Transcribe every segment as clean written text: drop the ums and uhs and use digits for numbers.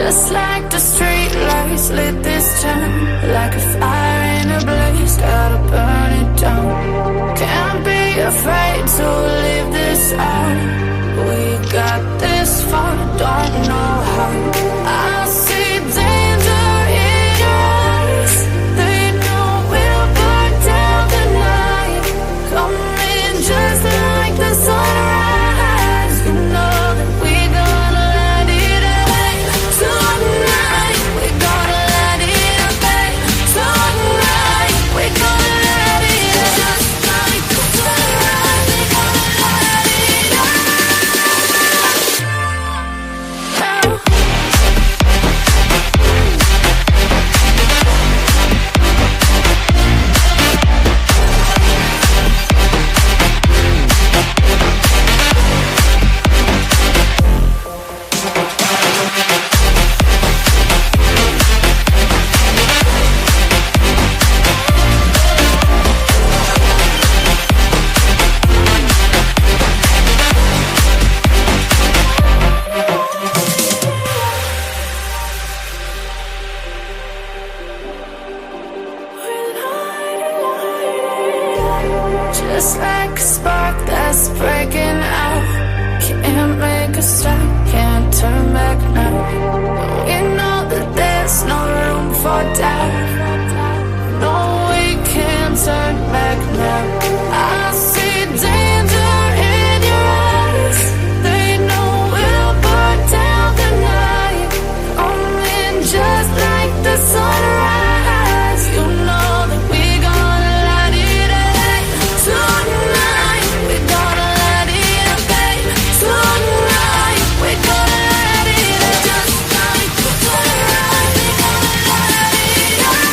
Just like the street lights lit this town, like a fire in a blaze, gotta burn it down. Can't be afraid to leave this out. We got this far, don't know how. I see danger in your eyes. They know we'll burn down the night. Coming just like the sunrise. You know that we gonna light it up tonight. We gonna light it up tonight. We gonna light it up just like the sunrise. We gonna light it up. Just like a spark that's breaking out. Can't make a stop, can't turn back now. We know that there's no room for doubt. No, we can't turn back now. I see danger in your eyes. They know we'll burn down the night. Coming just like the sunrise. You know that we gonna light it up tonight. We gonna light it up tonight. We gonna light it up just like the sunrise. We gonna light it up.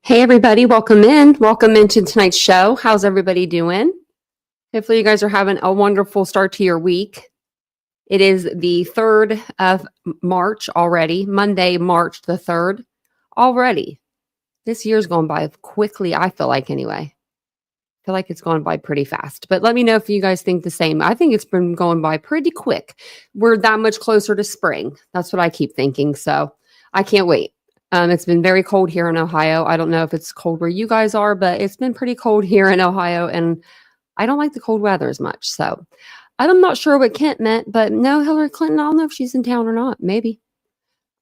Hey everybody, welcome in. Welcome into tonight's show. How's everybody doing? Hopefully you guys are having a wonderful start to your week. It is the 3rd of March already, Monday, March the 3rd already. This year's going by quickly, I feel like anyway. I feel like it's going by pretty fast. But let me know if you guys think the same. I think it's been going by pretty quick. We're that much closer to spring. That's what I keep thinking. So I can't wait. It's been very cold here in Ohio. I don't know if it's cold where you guys are, but it's been pretty cold here in Ohio, and I don't like the cold weather as much. So I'm not sure what Kent meant, but no, Hillary Clinton, I don't know if she's in town or not. Maybe.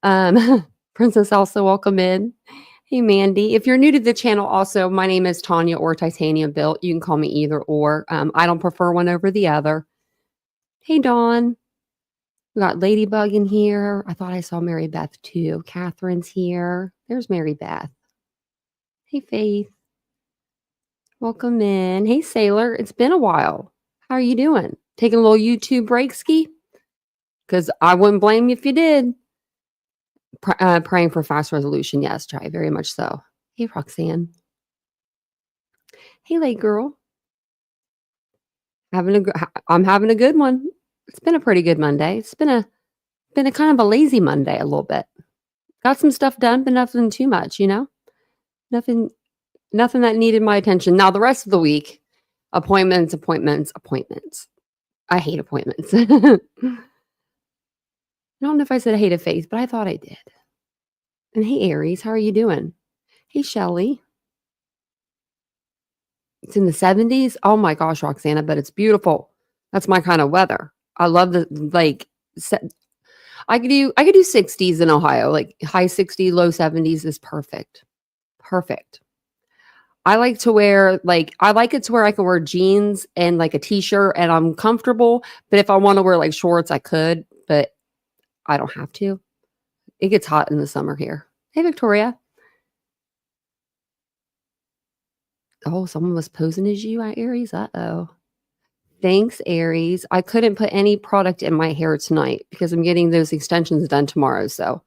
Princess Elsa, welcome in. Hey, Mandy. If you're new to the channel, also, my name is Tanya or TitaniumBuilt. You can call me either or. I don't prefer one over the other. Hey, Dawn. We got Ladybug in here. I thought I saw Mary Beth too. Catherine's here. There's Mary Beth. Hey, Faith. Welcome in. Hey, Sailor. It's been a while. How are you doing? Taking a little YouTube break ski? Because I wouldn't blame you if you did. Praying for fast resolution. Yes, try. Very much so. Hey, Roxanne. Hey, late girl. I'm having a good one. It's been a pretty good Monday. It's been a kind of a lazy Monday a little bit. Got some stuff done, but nothing too much, you know? Nothing that needed my attention. Now the rest of the week, appointments. I hate appointments. I don't know if I said I hate a face, but I thought I did. And hey, Aries, how are you doing? Hey, Shelly. It's in the 70s. Oh my gosh, Roxana, but it's beautiful. That's my kind of weather. I love the I could do 60s in Ohio, like high 60s, low 70s is perfect. Perfect. I like to wear I like it to where I can wear jeans and like a t-shirt and I'm comfortable. But if I want to wear like shorts, I could, but I don't have to. It gets hot in the summer here. Hey, Victoria. Oh, someone was posing as you at Aries. Uh-oh. Thanks, Aries. I couldn't put any product in my hair tonight because I'm getting those extensions done tomorrow. So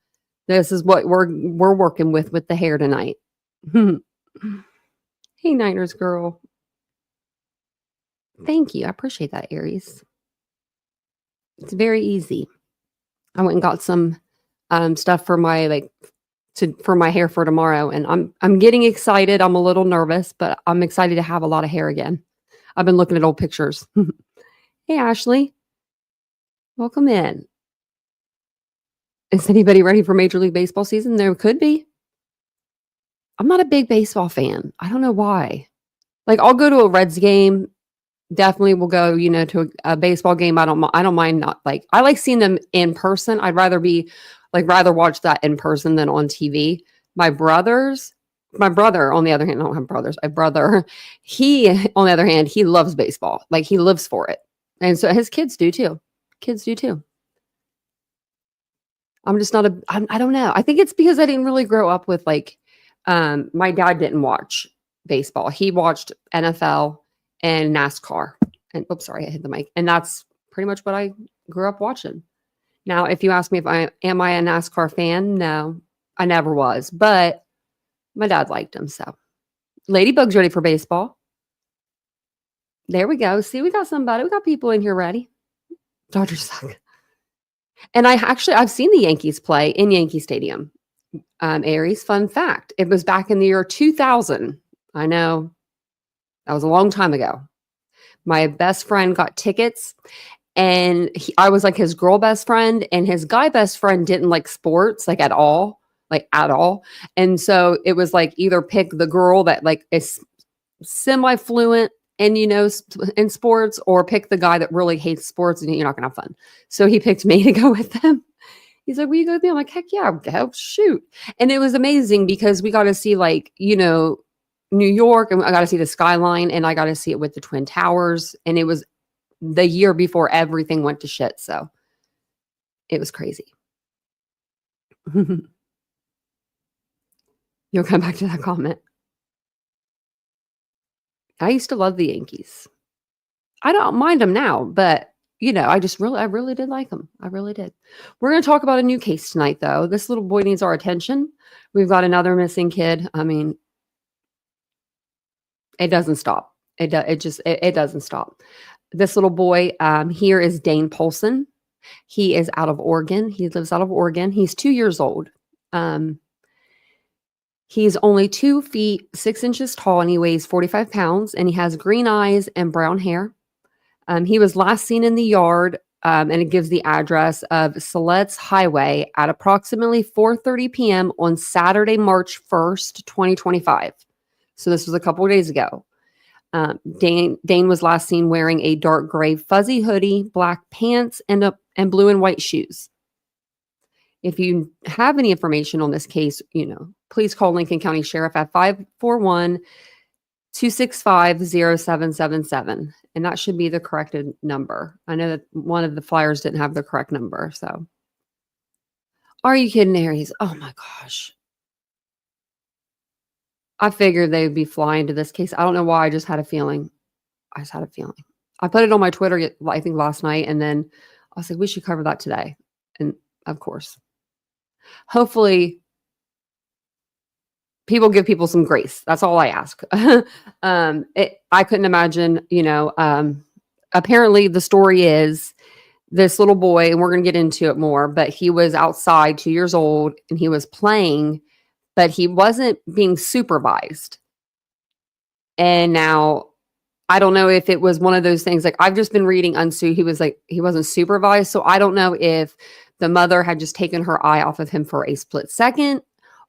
this is what we're working with the hair tonight. Hey, Niners girl. Thank you. I appreciate that, Aries. It's very easy. I went and got some stuff for my for my hair for tomorrow, and I'm getting excited. I'm a little nervous, but I'm excited to have a lot of hair again. I've been looking at old pictures. Hey, Ashley. Welcome in. Is anybody ready for Major League Baseball season? There could be. I'm not a big baseball fan. I don't know why. Like, I'll go to a Reds game. Definitely will go, to a baseball game. I don't mind not like, I like seeing them in person. I'd rather rather watch that in person than on TV. My brother, on the other hand, I don't have brothers. My brother, he, on the other hand, he loves baseball. Like, he lives for it. And so his kids do too. I'm just not I don't know. I think it's because I didn't really grow up with my dad didn't watch baseball. He watched NFL and NASCAR. And oops, sorry, I hit the mic. And that's pretty much what I grew up watching. Now, if you ask me if am I a NASCAR fan? No, I never was. But my dad liked him. So Ladybug's ready for baseball. There we go. See, we got somebody. We got people in here ready. Dodgers suck. And I've seen the Yankees play in Yankee Stadium. Aries, fun fact. It was back in the year 2000. I know. That was a long time ago. My best friend got tickets and I was like his girl best friend and his guy best friend didn't like sports at all. And so it was like either pick the girl that is semi-fluent and in sports or pick the guy that really hates sports and you're not gonna have fun. So he picked me to go with them. He's like, will you go with me? I'm like, heck yeah, I'll go, shoot. And it was amazing because we got to see New York, and I got to see the skyline, and I got to see it with the Twin Towers. And it was the year before everything went to shit. So it was crazy. You'll come back to that comment. I used to love the Yankees. I don't mind them now, but I really did like them. I really did. We're going to talk about a new case tonight, though. This little boy needs our attention. We've got another missing kid. I mean, it doesn't stop. It doesn't stop. This little boy here is Dane Paulsen. He is out of Oregon. He lives out of Oregon. He's 2 years old. He's only 2 feet 6 inches tall, and he weighs 45 pounds, and he has green eyes and brown hair. He was last seen in the yard, and it gives the address of Siletz Highway at approximately 4:30 p.m. on Saturday, March 1st, 2025. So this was a couple of days ago. Dane was last seen wearing a dark gray fuzzy hoodie, black pants, and blue and white shoes. If you have any information on this case, please call Lincoln County Sheriff at 541-265-0777. And that should be the corrected number. I know that one of the flyers didn't have the correct number. So are you kidding, Aries? Oh my gosh. I figured they would be flying to this case. I don't know why. I just had a feeling. I put it on my Twitter, I think last night. And then I was like, we should cover that today. And of course, hopefully people give people some grace. That's all I ask. I couldn't imagine, apparently the story is this little boy, and we're going to get into it more, but he was outside 2 years old and he was playing, but he wasn't being supervised. And now I don't know if it was one of those things, I've just been reading he wasn't supervised. So I don't know if the mother had just taken her eye off of him for a split second,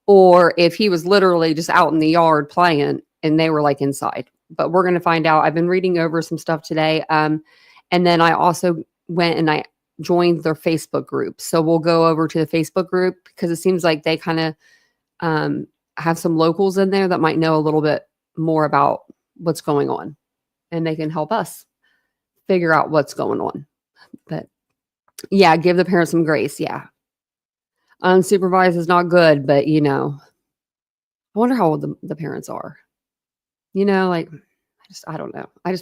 or if he was literally just out in the yard playing and they were inside. But we're going to find out. I've been reading over some stuff today. And then I also went and I joined their Facebook group. So we'll go over to the Facebook group because it seems like they kind of have some locals in there that might know a little bit more about what's going on, and they can help us figure out what's going on. But yeah, give the parents some grace. Yeah. Unsupervised is not good, but I wonder how old the parents are. Like, I don't know. And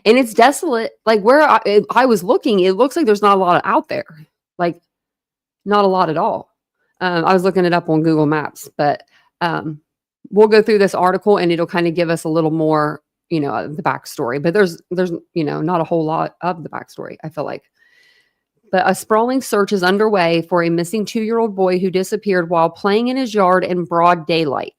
it's desolate. Like where I was looking, it looks like there's not a lot out there. Like not a lot at all. I was looking it up on Google Maps, but we'll go through this article and it'll kind of give us a little more, the backstory. But there's not a whole lot of the backstory, I feel like. But a sprawling search is underway for a missing 2-year-old boy who disappeared while playing in his yard in broad daylight.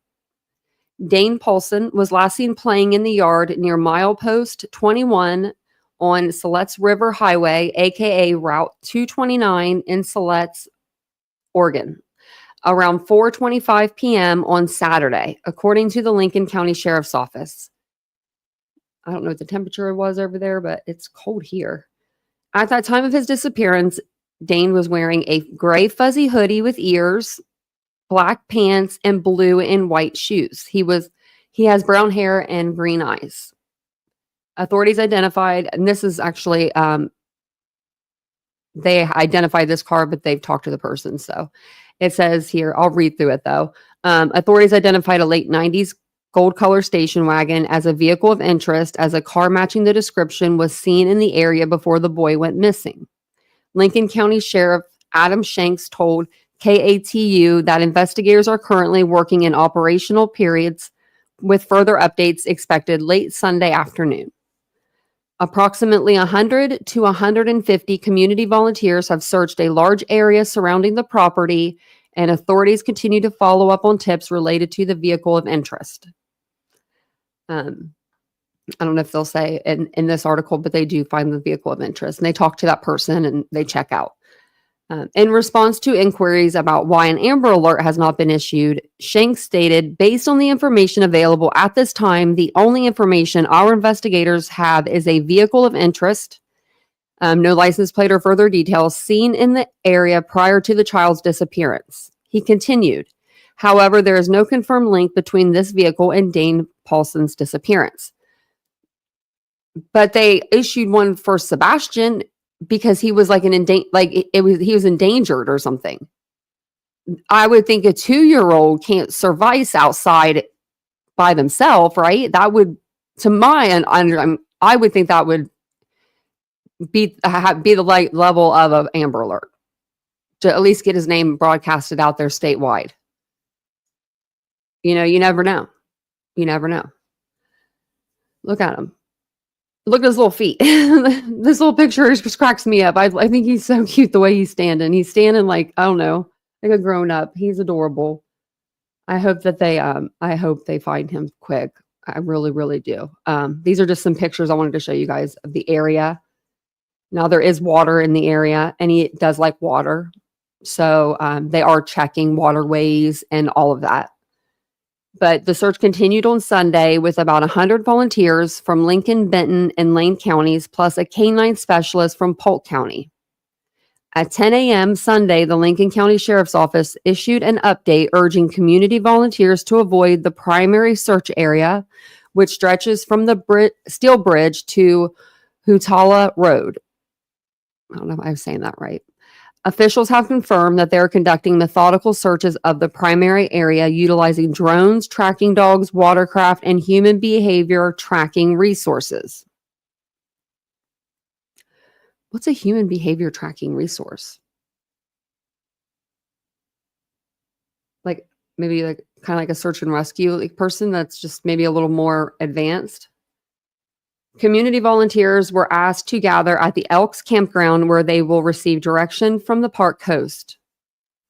Dane Paulsen was last seen playing in the yard near milepost 21 on Siletz River Highway, aka Route 229 in Siletz, Oregon, around 4:25 p.m. on Saturday, according to the Lincoln County Sheriff's Office. I don't know what the temperature was over there, but it's cold here. At that time of his disappearance, Dane was wearing a gray fuzzy hoodie with ears, black pants, and blue and white shoes. He has brown hair and green eyes. Authorities identified, and this is actually, they identified this car, but they've talked to the person. So it says here, I'll read through it though. Authorities identified a late 90s gold color station wagon as a vehicle of interest, as a car matching the description was seen in the area before the boy went missing. Lincoln County Sheriff Adam Shanks told KATU that investigators are currently working in operational periods, with further updates expected late Sunday afternoon. Approximately 100 to 150 community volunteers have searched a large area surrounding the property, and authorities continue to follow up on tips related to the vehicle of interest. I don't know if they'll say in this article, but they do find the vehicle of interest, and they talk to that person and they check out. In response to inquiries about why an Amber Alert has not been issued, Shanks stated, based on the information available at this time, the only information our investigators have is a vehicle of interest, no license plate or further details, seen in the area prior to the child's disappearance. He continued, however, there is no confirmed link between this vehicle and Dane Paulsen's disappearance. But they issued one for Sebastian because he was like he was endangered or something. I would think a 2-year-old can't survive outside by themselves, right? That would, to my I would think that would be the level of an Amber Alert to at least get his name broadcasted out there statewide. You never know. You never know. Look at him. Look at his little feet. This little picture just cracks me up. I think he's so cute the way he's standing. He's standing like, I don't know, like a grown up. He's adorable. I hope that they find him quick. I really, really do. These are just some pictures I wanted to show you guys of the area. Now there is water in the area, and he does like water. So they are checking waterways and all of that. But the search continued on Sunday with about 100 volunteers from Lincoln, Benton, and Lane counties, plus a canine specialist from Polk County. At 10 a.m. Sunday, the Lincoln County Sheriff's Office issued an update urging community volunteers to avoid the primary search area, which stretches from the Steel Bridge to Hutala Road. I don't know if I'm saying that right. Officials have confirmed that they're conducting methodical searches of the primary area utilizing drones, tracking dogs, watercraft, and human behavior tracking resources. What's a human behavior tracking resource? Like maybe like kind of like a search and rescue person that's just maybe a little more advanced. Community volunteers were asked to gather at the Elks campground, where they will receive direction from the park coast.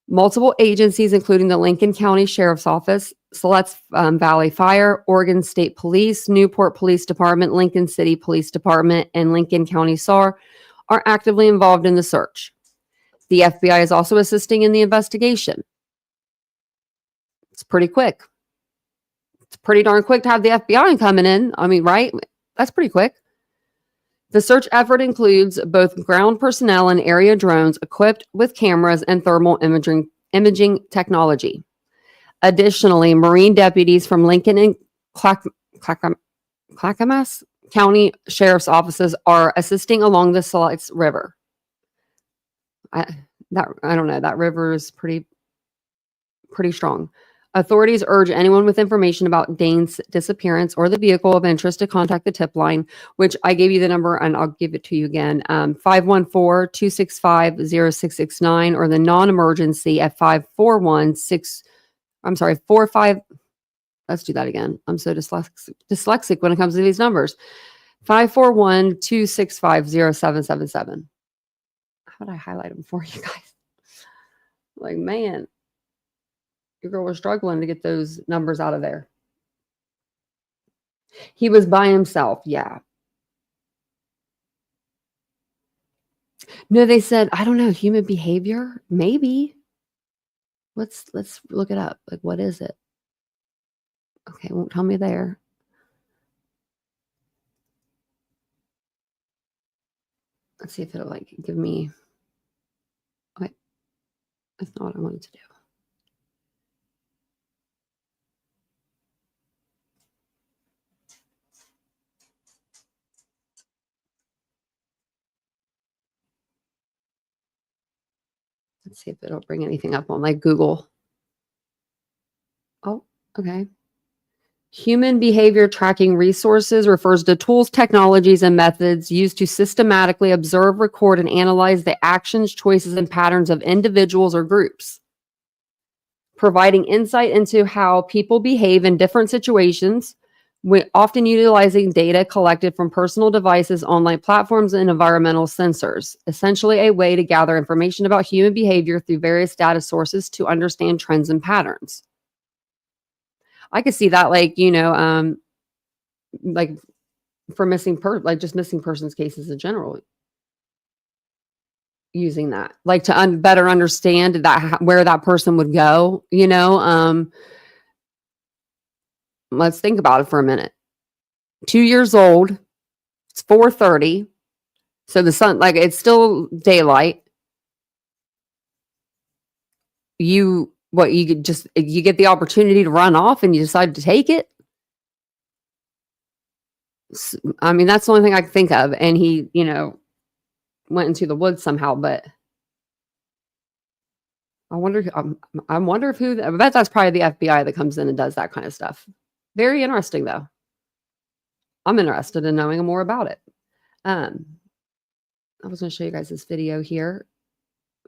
Multiple agencies, including the Lincoln County Sheriff's Office, Siletz Valley Fire, Oregon State Police, Newport Police Department, Lincoln City Police Department, and Lincoln County SAR, are actively involved in the search. The FBI is also assisting in the investigation. It's pretty quick. It's pretty darn quick to have the FBI coming in. I mean, right? That's pretty quick. The search effort includes both ground personnel and area drones equipped with cameras and thermal imaging technology. Additionally, Marine deputies from Lincoln and Clackamas County Sheriff's offices are assisting along the Siletz River. I don't know. That river is pretty strong. Authorities urge anyone with information about Dane's disappearance or the vehicle of interest to contact the tip line, which I gave you the number and I'll give it to you again, 514-265-0669, or the non-emergency at 45. Let's do that again. I'm so dyslexic when it comes to these numbers. 541-265-0777. How would I highlight them for you guys? Like, man, your girl was struggling to get those numbers out of there. He was by himself. Yeah. No, they said, I don't know, human behavior? Maybe. Let's look it up. Like, what is it? Okay, it won't tell me there. Let's see if it'll like give me. Okay, that's not what I wanted to do. Let's see if it'll bring anything up on like Google. Oh, okay. Human behavior tracking resources refers to tools, technologies, and methods used to systematically observe, record, and analyze the actions, choices, and patterns of individuals or groups, providing insight into how people behave in different situations, often utilizing data collected from personal devices, online platforms, and environmental sensors. Essentially, a way to gather information about human behavior through various data sources to understand trends and patterns. I could see that, like, like for missing persons cases in general, using that, like to better understand that where that person would go. Let's think about it for a minute. 2 years old. It's 4:30. So the sun, like, it's still daylight. You get the opportunity to run off and you decide to take it. I mean, that's the only thing I can think of. And he, went into the woods somehow, but I wonder if I bet that's probably the FBI that comes in and does that kind of stuff. Very interesting though. I'm interested in knowing more about it. I was going to show you guys this video here.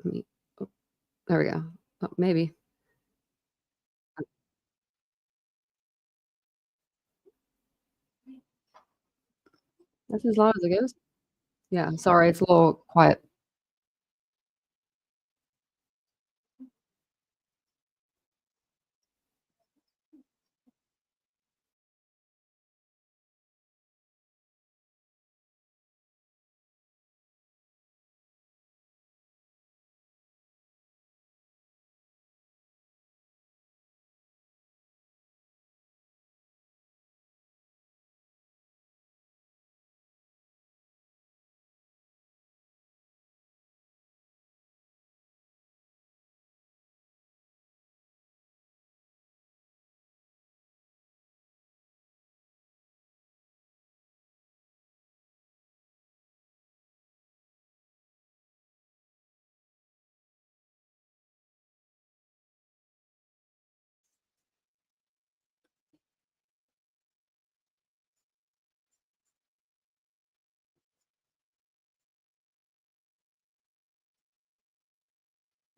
There we go. Oh, maybe. That's as loud as it goes. Yeah, sorry, it's a little quiet.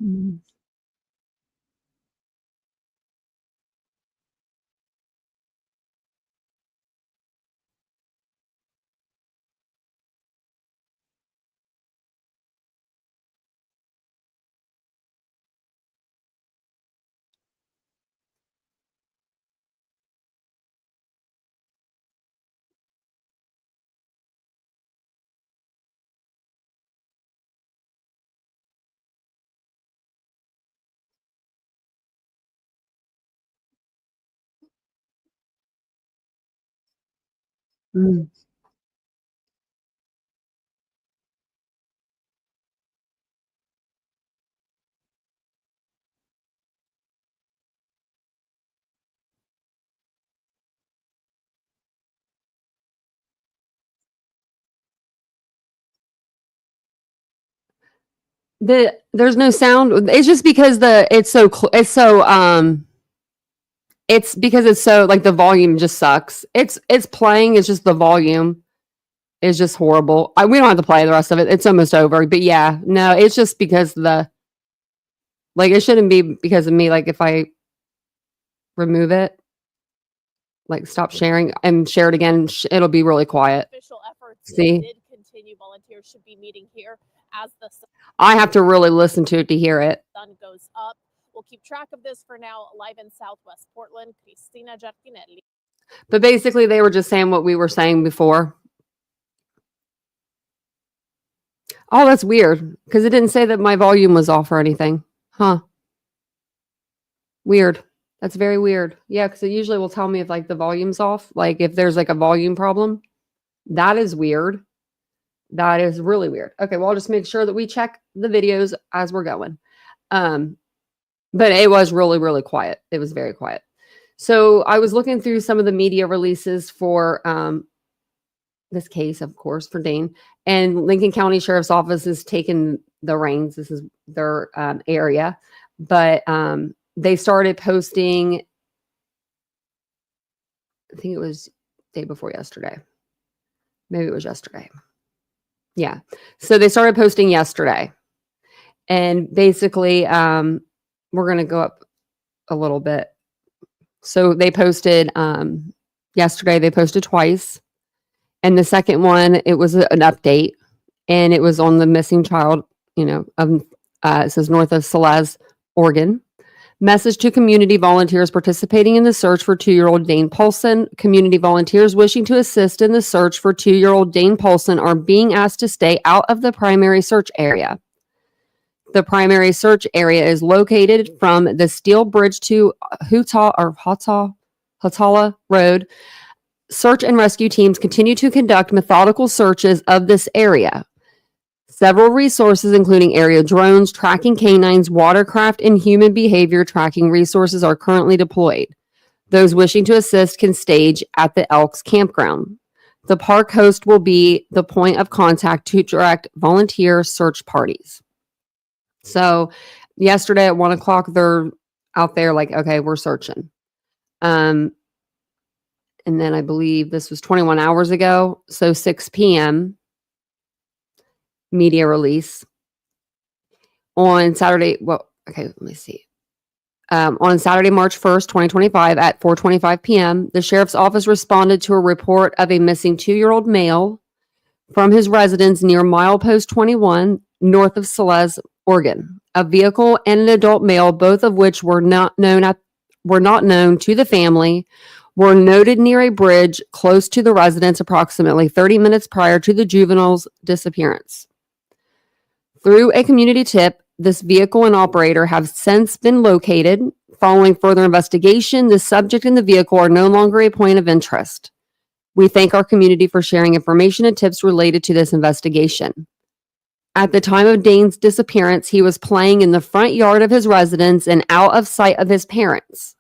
Mhm. Mm. There's no sound. It's just because it's because it's so like the volume just sucks. It's playing. It's just the volume is just horrible. We don't have to play the rest of it. It's almost over. But yeah, no, it's just because it shouldn't be because of me. Like if I remove it, like stop sharing and share it again, it'll be really quiet. Official efforts See? did continue. Volunteers should be meeting here as the I have to really listen to it to hear it. sun goes up. We'll keep track of this for now. Live in Southwest Portland, Cristina Giardinelli. But basically, they were just saying what we were saying before. Oh, that's weird because it didn't say that my volume was off or anything. Huh. Weird. That's very weird. Yeah, because it usually will tell me if like the volume's off, like if there's like a volume problem. That is weird. That is really weird. Okay, well, I'll just make sure that we check the videos as we're going. But it was really, really quiet. It was very quiet. So I was looking through some of the media releases for this case, of course, for Dane. And Lincoln County Sheriff's Office has taken the reins. This is their area. But they started posting, I think it was day before yesterday. Maybe it was yesterday. Yeah. So they started posting yesterday. And basically, we're going to go up a little bit. So they posted yesterday, they posted twice. And the second one, it was an update. And it was on the missing child, it says north of Siletz, Oregon. Message to community volunteers participating in the search for 2-year-old Dane Paulsen. Community volunteers wishing to assist in the search for 2-year-old Dane Paulsen are being asked to stay out of the primary search area. The primary search area is located from the Steel Bridge to Hatala Road. Search and rescue teams continue to conduct methodical searches of this area. Several resources, including area drones, tracking canines, watercraft, and human behavior tracking resources are currently deployed. Those wishing to assist can stage at the Elks campground. The park host will be the point of contact to direct volunteer search parties. So yesterday at 1 o'clock, they're out there like, okay, we're searching. And then I believe this was 21 hours ago. So 6 p.m. media release on Saturday. Well, okay, let me see. On Saturday, March 1st, 2025 at 4:25 p.m., the sheriff's office responded to a report of a missing 2-year-old male from his residence near milepost 21 north of Siletz, Oregon. A vehicle and an adult male, both of which were not known to the family, were noted near a bridge close to the residence approximately 30 minutes prior to the juvenile's disappearance. Through a community tip, this vehicle and operator have since been located. Following further investigation, the subject and the vehicle are no longer a point of interest. We thank our community for sharing information and tips related to this investigation. At the time of Dane's disappearance, he was playing in the front yard of his residence and out of sight of his parents.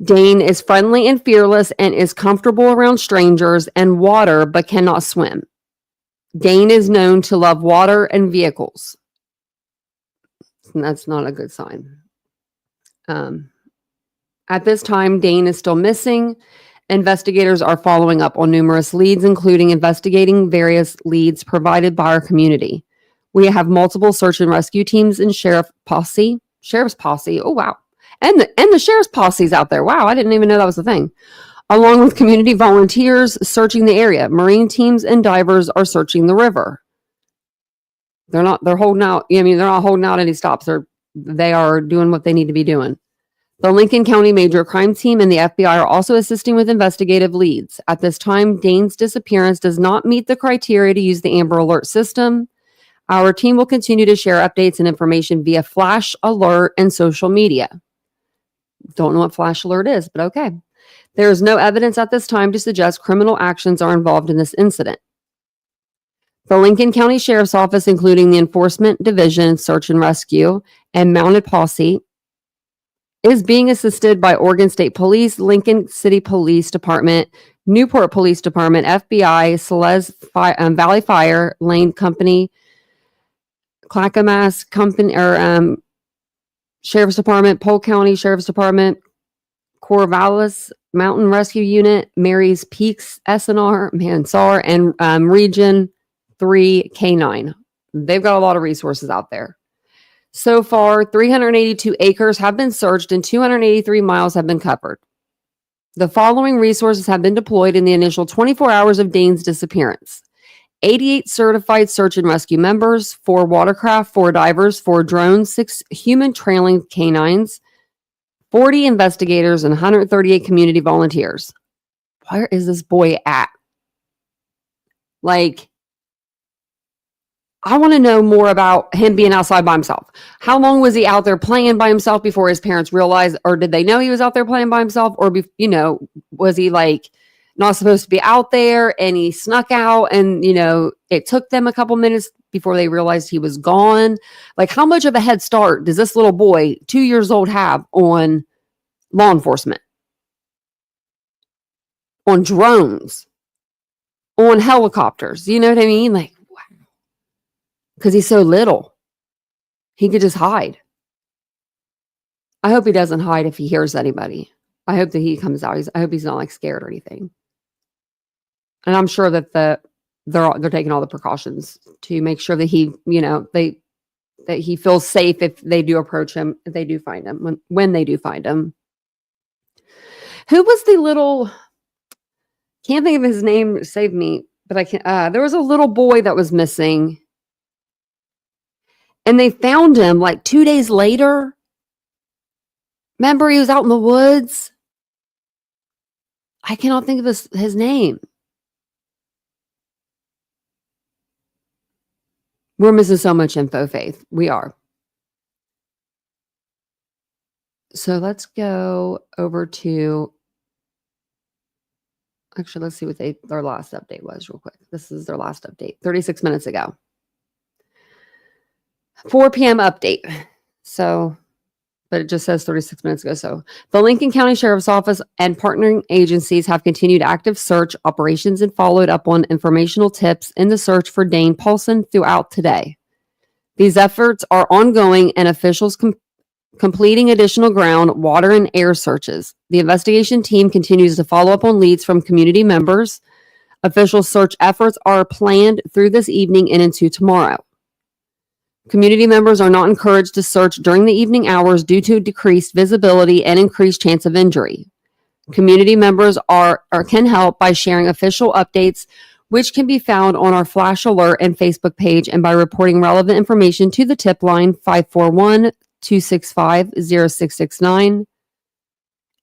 Dane is friendly and fearless and is comfortable around strangers and water, but cannot swim. Dane is known to love water and vehicles. And that's not a good sign. At this time, Dane is still missing. Investigators are following up on numerous leads, including investigating various leads provided by our community. We have multiple search and rescue teams and sheriff's posse. Oh, wow. And the sheriff's posse's out there. Wow, I didn't even know that was a thing. Along with community volunteers searching the area. Marine teams and divers are searching the river. They're holding out. They're not holding out any stops. They are doing what they need to be doing. The Lincoln County Major Crime Team and the FBI are also assisting with investigative leads. At this time, Dane's disappearance does not meet the criteria to use the Amber Alert system. Our team will continue to share updates and information via Flash Alert and social media. Don't know what Flash Alert is, but okay. There is no evidence at this time to suggest criminal actions are involved in this incident. The Lincoln County Sheriff's Office, including the Enforcement Division, Search and Rescue, and Mounted Posse, is being assisted by Oregon State Police, Lincoln City Police Department, Newport Police Department, FBI, Siletz Valley Fire Lane Company, Clackamas Company, or Sheriff's Department, Polk County Sheriff's Department, Corvallis Mountain Rescue Unit, Mary's Peaks SNR, Mansar, and Region 3 K9. They've got a lot of resources out there. So far, 382 acres have been searched and 283 miles have been covered. The following resources have been deployed in the initial 24 hours of Dane's disappearance. 88 certified search and rescue members, 4 watercraft, 4 divers, 4 drones, 6 human trailing canines, 40 investigators, and 138 community volunteers. Where is this boy at? Like, I want to know more about him being outside by himself. How long was he out there playing by himself before his parents realized, or did they know he was out there playing by himself? Or, was he like not supposed to be out there and he snuck out and, it took them a couple minutes before they realized he was gone? Like, how much of a head start does this little boy, 2 years old, have on law enforcement, on drones, on helicopters? You know what I mean? Like, because he's so little. He could just hide. I hope he doesn't hide if he hears anybody. I hope that he comes out. I hope he's not like scared or anything. And I'm sure that they're taking all the precautions to make sure that he, that he feels safe if they do approach him, if they do find him, when they do find him. Who was the little, can't think of his name, save me, but I can't, there was a little boy that was missing. And they found him like 2 days later. Remember, he was out in the woods. I cannot think of his name. We're missing so much info, Faith. We are. So let's go over to, actually, let's see what their last update was real quick. This is their last update, 36 minutes ago. 4 p.m. update. So, but it just says 36 minutes ago. So the Lincoln County Sheriff's Office and partnering agencies have continued active search operations and followed up on informational tips in the search for Dane Paulsen throughout today. These efforts are ongoing and officials completing additional ground, water, and air searches. The investigation team continues to follow up on leads from community members. Official search efforts are planned through this evening and into tomorrow. Community members are not encouraged to search during the evening hours due to decreased visibility and increased chance of injury. Community members can help by sharing official updates, which can be found on our Flash Alert and Facebook page, and by reporting relevant information to the tip line 541-265-0669.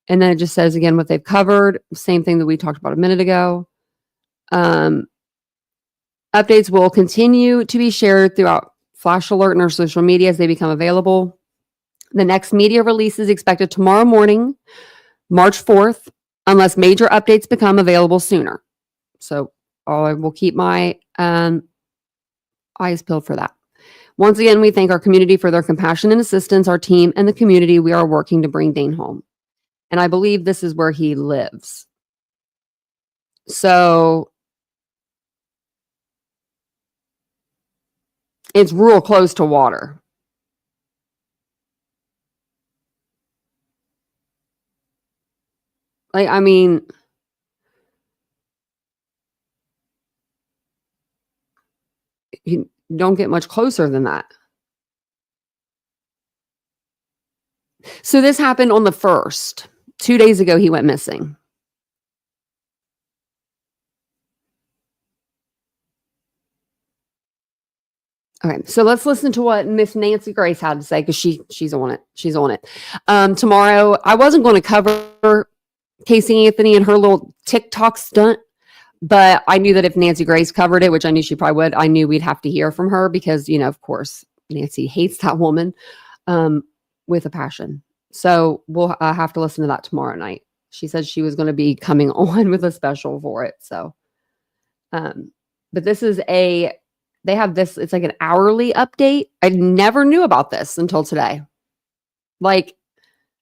And then it just says again what they've covered. Same thing that we talked about a minute ago. Updates will continue to be shared throughout Flash Alert and our social media as they become available. The next media release is expected tomorrow morning, March 4th, unless major updates become available sooner. So I will keep my eyes peeled for that. Once again, we thank our community for their compassion and assistance, our team and the community. We are working to bring Dane home. And I believe this is where he lives. So it's real close to water. Like, I mean, you don't get much closer than that. So this happened on the 1st. 2 days ago, he went missing. Okay, so let's listen to what Miss Nancy Grace had to say, because she's on it. She's on it. Tomorrow, I wasn't going to cover Casey Anthony and her little TikTok stunt, but I knew that if Nancy Grace covered it, which I knew she probably would, I knew we'd have to hear from her because, of course, Nancy hates that woman with a passion. So we'll have to listen to that tomorrow night. She said she was going to be coming on with a special for it. So, but this is they have this, it's like an hourly update. I never knew about this until today. Like,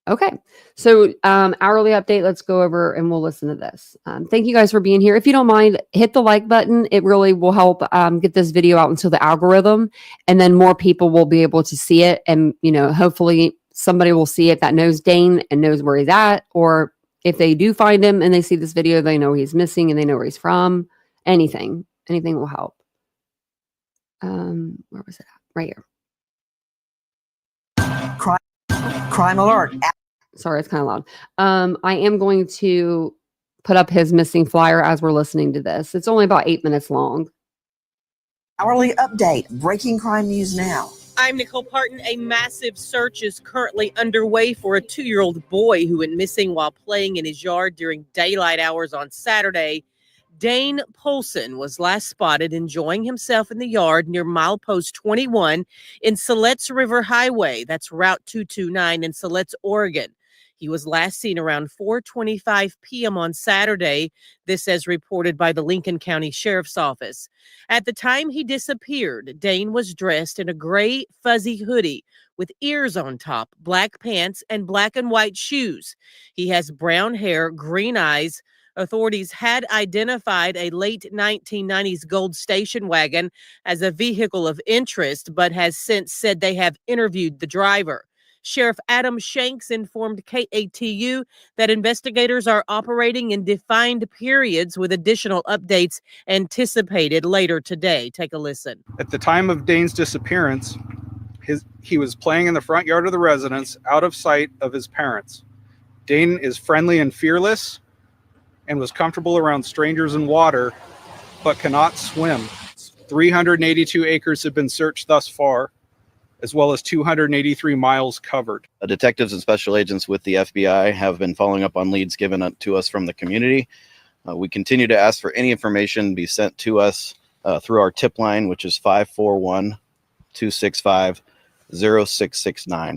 Okay. So hourly update, let's go over and we'll listen to this. Thank you guys for being here. If you don't mind, hit the like button. It really will help get this video out into the algorithm, and then more people will be able to see it. And, hopefully somebody will see it that knows Dane and knows where he's at, or if they do find him and they see this video, they know he's missing and they know where he's from. Anything will help. Where was it at? Right here. Crime alert. Sorry, it's kind of loud. I am going to put up his missing flyer as we're listening to this. It's only about 8 minutes long. Hourly update. Breaking crime news now. I'm Nicole Parton. A massive search is currently underway for a 2-year-old boy who went missing while playing in his yard during daylight hours on Saturday. Dane Paulsen was last spotted enjoying himself in the yard near milepost 21 in Siletz River Highway. That's Route 229 in Siletz, Oregon. He was last seen around 4:25 p.m. on Saturday, this as reported by the Lincoln County Sheriff's Office. At the time he disappeared, Dane was dressed in a gray fuzzy hoodie with ears on top, black pants, and black and white shoes. He has brown hair, green eyes. Authorities had identified a late 1990s gold station wagon as a vehicle of interest, but has since said they have interviewed the driver. Sheriff Adam Shanks informed KATU that investigators are operating in defined periods with additional updates anticipated later today. Take a listen. At the time of Dane's disappearance, he was playing in the front yard of the residence out of sight of his parents. Dane is friendly and fearless and was comfortable around strangers and water, but cannot swim. 382 acres have been searched thus far, as well as 283 miles covered. Detectives and special agents with the FBI have been following up on leads given to us from the community. We continue to ask for any information be sent to us through our tip line, which is 541-265-0669.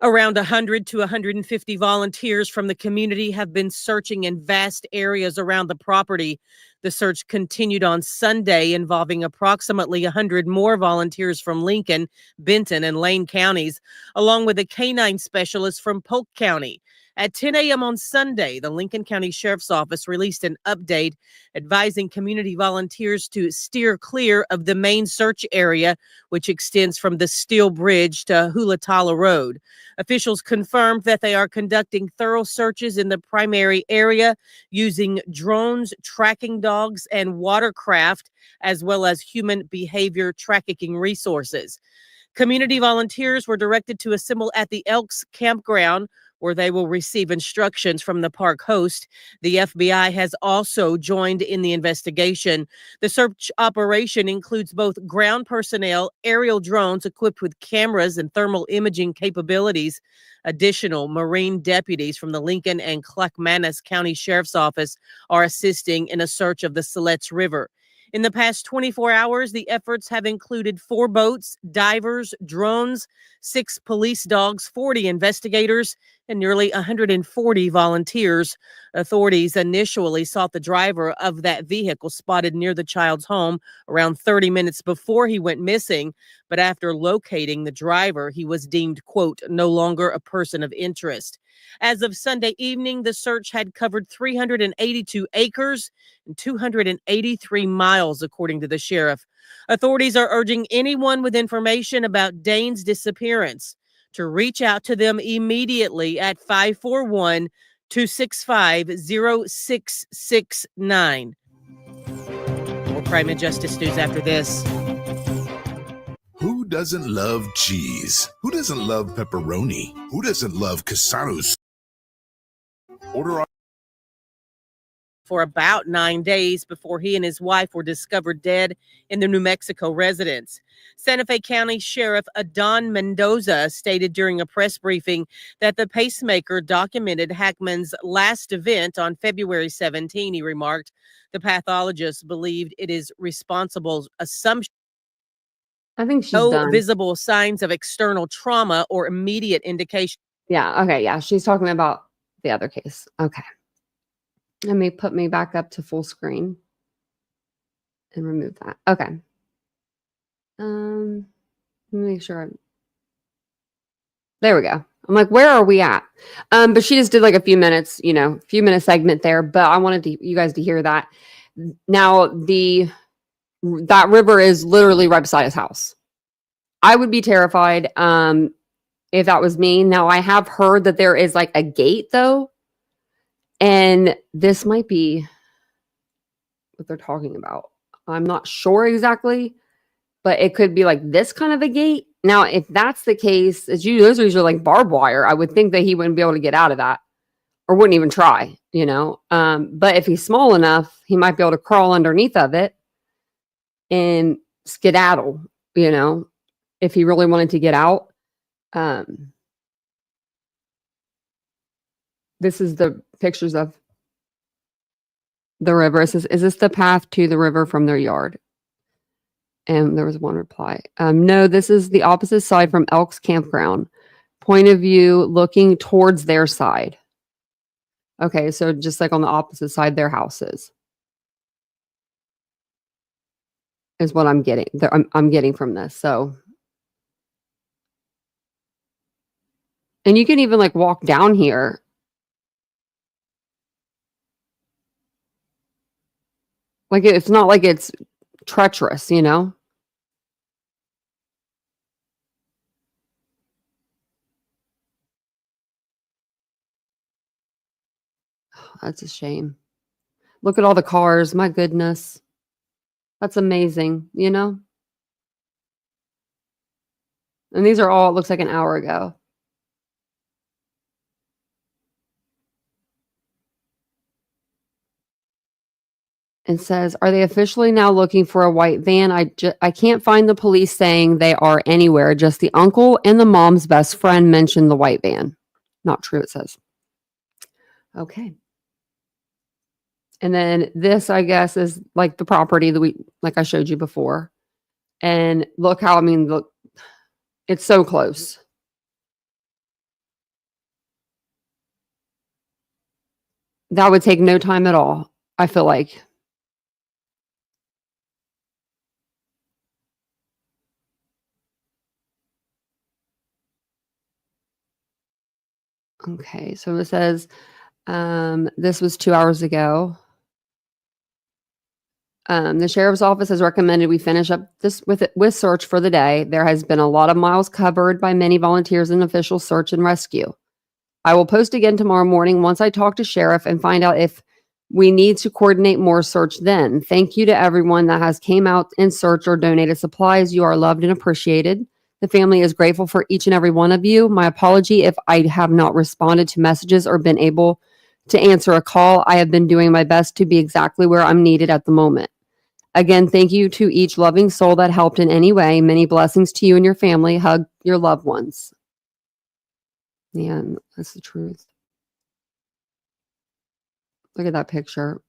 Around 100 to 150 volunteers from the community have been searching in vast areas around the property. The search continued on Sunday, involving approximately 100 more volunteers from Lincoln, Benton, and Lane counties, along with a canine specialist from Polk County. At 10 a.m. on Sunday, the Lincoln County Sheriff's Office released an update advising community volunteers to steer clear of the main search area, which extends from the Steel Bridge to Hulatala Road. Officials confirmed that they are conducting thorough searches in the primary area using drones, tracking dogs, and watercraft, as well as human behavior tracking resources. Community volunteers were directed to assemble at the Elks Campground, where they will receive instructions from the park host. The FBI has also joined in the investigation. The search operation includes both ground personnel, aerial drones equipped with cameras and thermal imaging capabilities. Additional Marine deputies from the Lincoln and Clackamas County Sheriff's Office are assisting in a search of the Siletz River. In the past 24 hours, the efforts have included 4 boats, divers, drones, 6 police dogs, 40 investigators, and nearly 140 volunteers. Authorities initially sought the driver of that vehicle spotted near the child's home around 30 minutes before he went missing. But after locating the driver, he was deemed, quote, no longer a person of interest. As of Sunday evening, the search had covered 382 acres and 283 miles, according to the sheriff. Authorities are urging anyone with information about Dane's disappearance to reach out to them immediately at 541-265-0669. More crime and justice news after this. Who doesn't love cheese? Who doesn't love pepperoni? Who doesn't love casados? Order for about 9 days before he and his wife were discovered dead in their New Mexico residence. Santa Fe County Sheriff Adon Mendoza stated during a press briefing that the pacemaker documented Hackman's last event on February 17. He remarked, the pathologist believed it is responsible assumption. I think she's No done. visible signs of external trauma or immediate indication. Yeah. Okay. Yeah. She's talking about the other case. Okay. Let me put me back up to full screen and remove that. Okay. Let me make sure There we go. I'm like, where are we at? But she just did like a few minutes, few minute segment there. But I wanted you guys to hear that. Now that river is literally right beside his house. I would be terrified if that was me. Now I have heard that there is like a gate though, and this might be what they're talking about. I'm not sure exactly, but it could be like this kind of a gate. Now, if that's the case, those are usually like barbed wire. I would think that he wouldn't be able to get out of that or wouldn't even try, But if he's small enough, he might be able to crawl underneath of it and skedaddle, if he really wanted to get out. This is the pictures of the river. It says, is this the path to the river from their yard? And there was one reply. No, this is the opposite side from Elk's campground. Point of view looking towards their side. Okay, so just like on the opposite side, their houses is what I'm getting. I'm getting from this. So, and you can even like walk down here. Like it's not like it's treacherous, That's a shame. Look at all the cars. My goodness. That's amazing, And these are all, it looks like an hour ago. It says, are they officially now looking for a white van? I can't find the police saying they are anywhere. Just the uncle and the mom's best friend mentioned the white van. Not true, it says. Okay. And then this, I guess, is like the property that like I showed you before. And look how, look, it's so close. That would take no time at all, I feel like. Okay, so it says, this was 2 hours ago. The sheriff's office has recommended we finish up this with search for the day. There has been a lot of miles covered by many volunteers in official search and rescue. I will post again tomorrow morning once I talk to sheriff and find out if we need to coordinate more search then. Thank you to everyone that has came out in search or donated supplies. You are loved and appreciated. The family is grateful for each and every one of you. My apology if I have not responded to messages or been able to answer a call. I have been doing my best to be exactly where I'm needed at the moment. Again, thank you to each loving soul that helped in any way. Many blessings to you and your family. Hug your loved ones. Yeah, that's the truth. Look at that picture.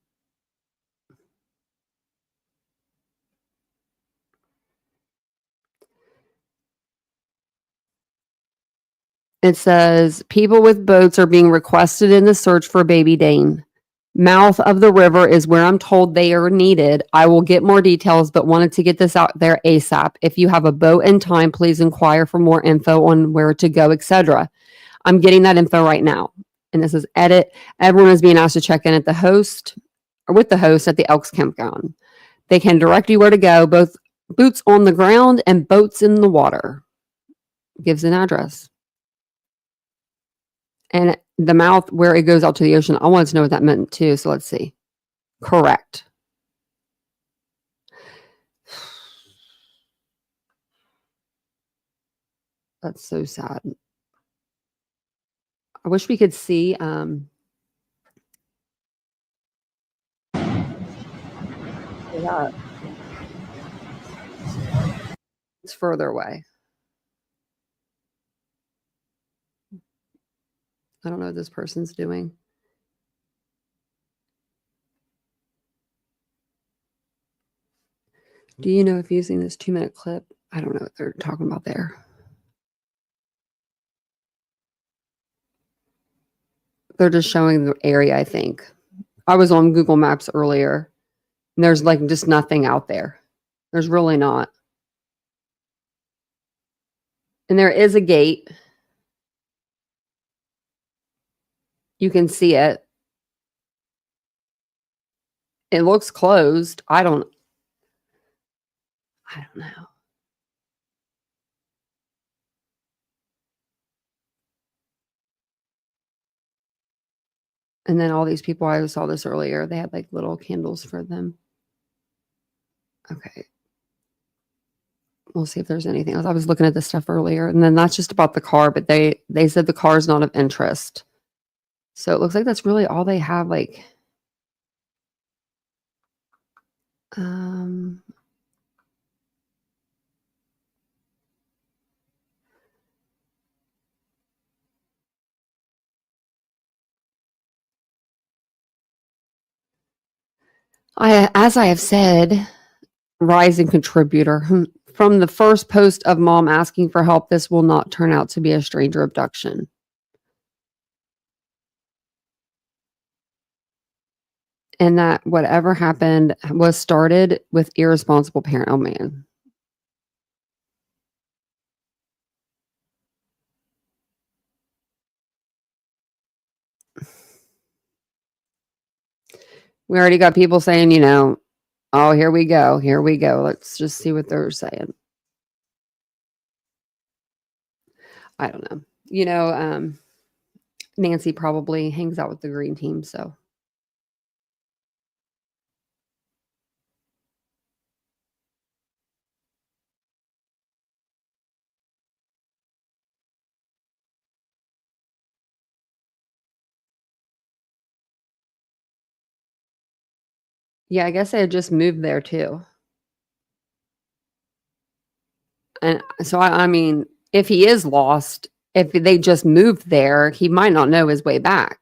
It says, people with boats are being requested in the search for baby Dane. Mouth of the river is where I'm told they are needed. I will get more details, but wanted to get this out there ASAP. If you have a boat and time, please inquire for more info on where to go, etc. I'm getting that info right now. And this is edit. Everyone is being asked to check in at the host or with the host at the Elks campground. They can direct you where to go, both boots on the ground and boats in the water. Gives an address. And the mouth where it goes out to the ocean, I wanted to know what that meant too. So let's see. Correct. That's so sad. I wish we could see. Yeah. It's further away. I don't know what this person's doing. Do you know if using this 2-minute clip? I don't know what they're talking about there. They're just showing the area, I think. I was on Google Maps earlier, and there's like just nothing out there. There's really not. And there is a gate. You can see it. It looks closed. I don't know. And then all these people, I saw this earlier, they had like little candles for them. Okay. We'll see if there's anything else. I was looking at this stuff earlier, and then that's just about the car, but they said the car is not of interest. So it looks like that's really all they have. Like, as I have said, rising contributor from the first post of mom asking for help, this will not turn out to be a stranger abduction. And that whatever happened was started with irresponsible parent. Oh man. We already got people saying, oh, here we go. Here we go. Let's just see what they're saying. I don't know. Nancy probably hangs out with the green team, so. Yeah, I guess they had just moved there too. And so, I mean, if he is lost, if they just moved there, he might not know his way back.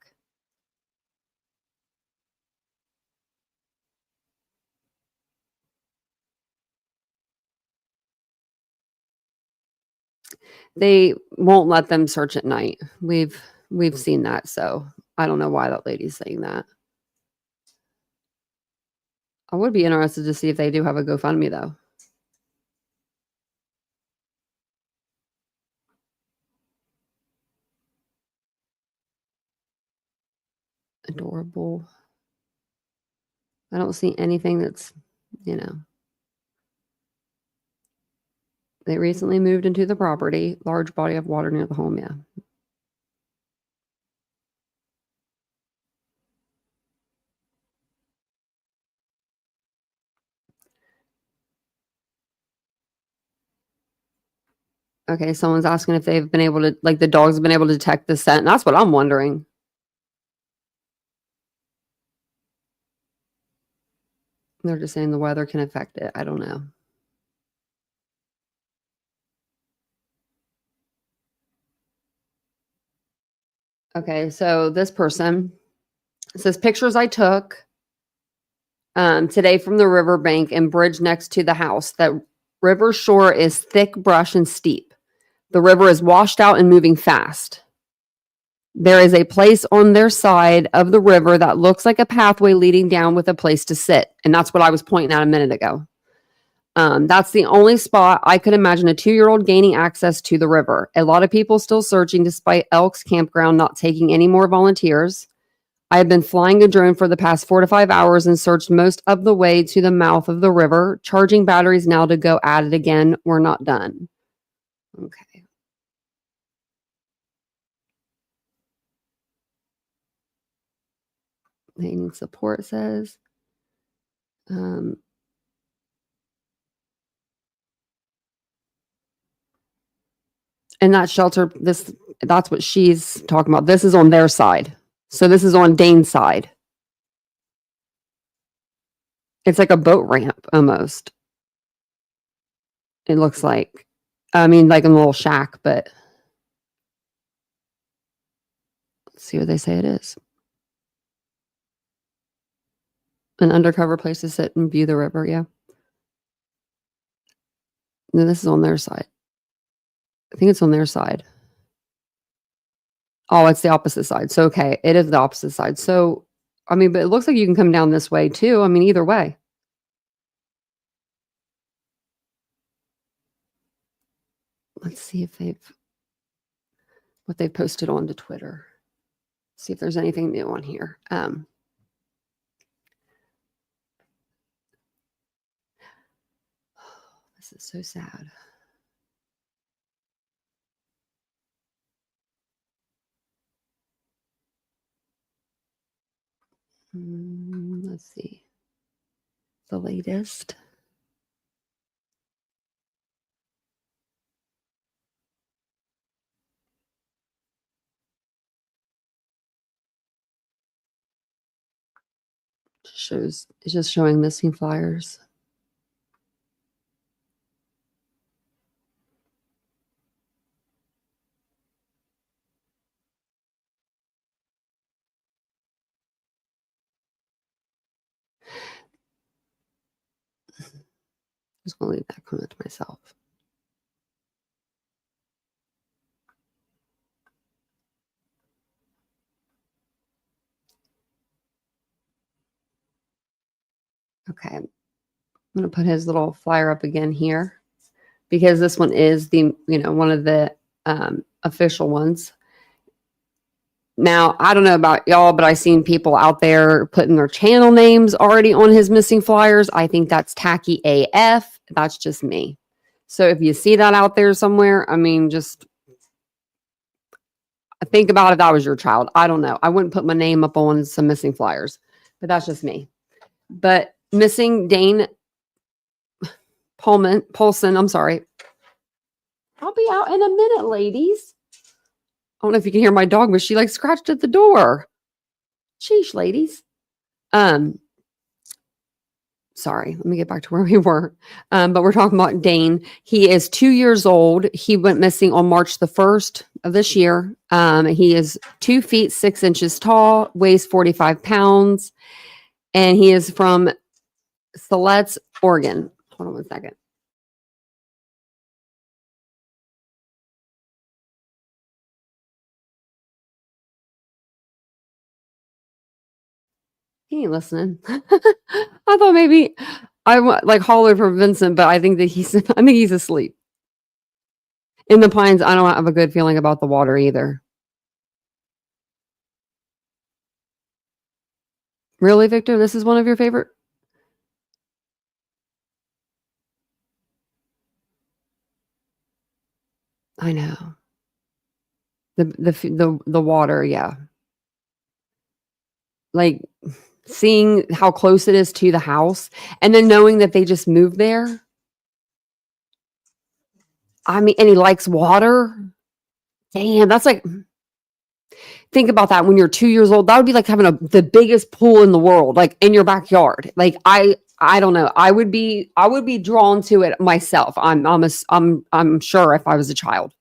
They won't let them search at night. We've seen that, so I don't know why that lady's saying that. I would be interested to see if they do have a GoFundMe, though. Adorable. I don't see anything that's, They recently moved into the property. Large body of water near the home, yeah. Okay, someone's asking if they've been able to, like the dogs have been able to detect the scent. And that's what I'm wondering. They're just saying the weather can affect it. I don't know. Okay, so this person says pictures I took today from the riverbank and bridge next to the house. That river shore is thick brush and steep. The river is washed out and moving fast. There is a place on their side of the river that looks like a pathway leading down with a place to sit. And that's what I was pointing out a minute ago. That's the only spot I could imagine a 2-year-old gaining access to the river. A lot of people still searching despite Elk's campground not taking any more volunteers. I have been flying a drone for the past 4 to 5 hours and searched most of the way to the mouth of the river. Charging batteries now to go at it again. We're not done. Okay. They need support, says. And that shelter, that's what she's talking about. This is on their side. So this is on Dane's side. It's like a boat ramp almost. It looks like. I mean, like a little shack, but let's see what they say it is. An undercover place to sit and view the river, yeah. No, this is on their side. I think it's on their side. Oh, it's the opposite side. So, okay, it is the opposite side. So, I mean, but it looks like you can come down this way too. I mean, either way. Let's see if what they've posted onto Twitter. See if there's anything new on here. This is so sad. Let's see. The latest. It's just showing missing flyers. Just gonna leave that comment to myself. Okay, I'm gonna put his little flyer up again here because this one is the, one of the official ones. Now, I don't know about y'all, but I've seen people out there putting their channel names already on his missing flyers. I think that's tacky AF. That's just me. So if you see that out there somewhere, I mean, just think about if that was your child. I don't know. I wouldn't put my name up on some missing flyers, but that's just me. But missing Dane Paulsen, I'm sorry. I'll be out in a minute, ladies. I don't know if you can hear my dog, but she like scratched at the door. Sheesh, ladies. Sorry, let me get back to where we were. But we're talking about Dane. He is 2 years old. He went missing on March the 1st of this year. He is 2 feet 6 inches tall, weighs 45 pounds, and he is from Siletz, Oregon. Hold on one second. He ain't listening. I thought maybe I like hollered for Vincent, but I think that he's asleep. In the Pines, I don't have a good feeling about the water either. Really, Victor? This is one of your favorite? I know. The water, yeah. Like seeing how close it is to the house and then knowing that they just moved there. I mean, and he likes water. Damn, that's like, think about that when you're 2 years old. That would be like having the biggest pool in the world, like in your backyard. Like I don't know. I would be drawn to it myself. I'm sure if I was a child.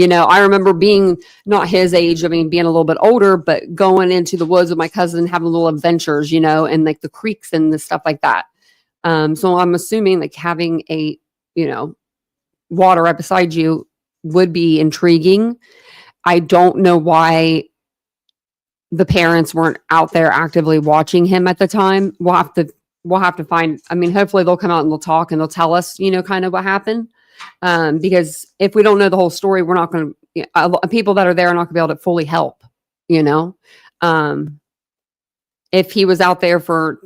I remember being not his age, being a little bit older, but going into the woods with my cousin, having little adventures, and like the creeks and the stuff like that. So I'm assuming like having a, water right beside you would be intriguing. I don't know why the parents weren't out there actively watching him at the time. We'll have to find, hopefully they'll come out and they'll talk and they'll tell us, kind of what happened. Because if we don't know the whole story, we're not going to, people that are there are not going to be able to fully help, if he was out there for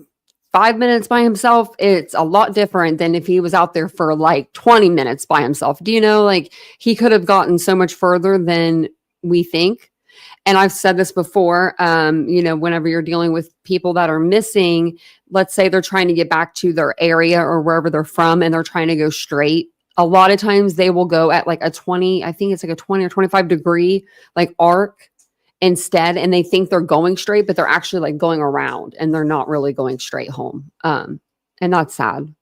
5 minutes by himself, it's a lot different than if he was out there for like 20 minutes by himself. Do you know, like he could have gotten so much further than we think. And I've said this before, whenever you're dealing with people that are missing, let's say they're trying to get back to their area or wherever they're from and they're trying to go straight. A lot of times they will go at like a 20, I think it's like a 20 or 25 degree like arc instead. And they think they're going straight, but they're actually like going around and they're not really going straight home. And that's sad.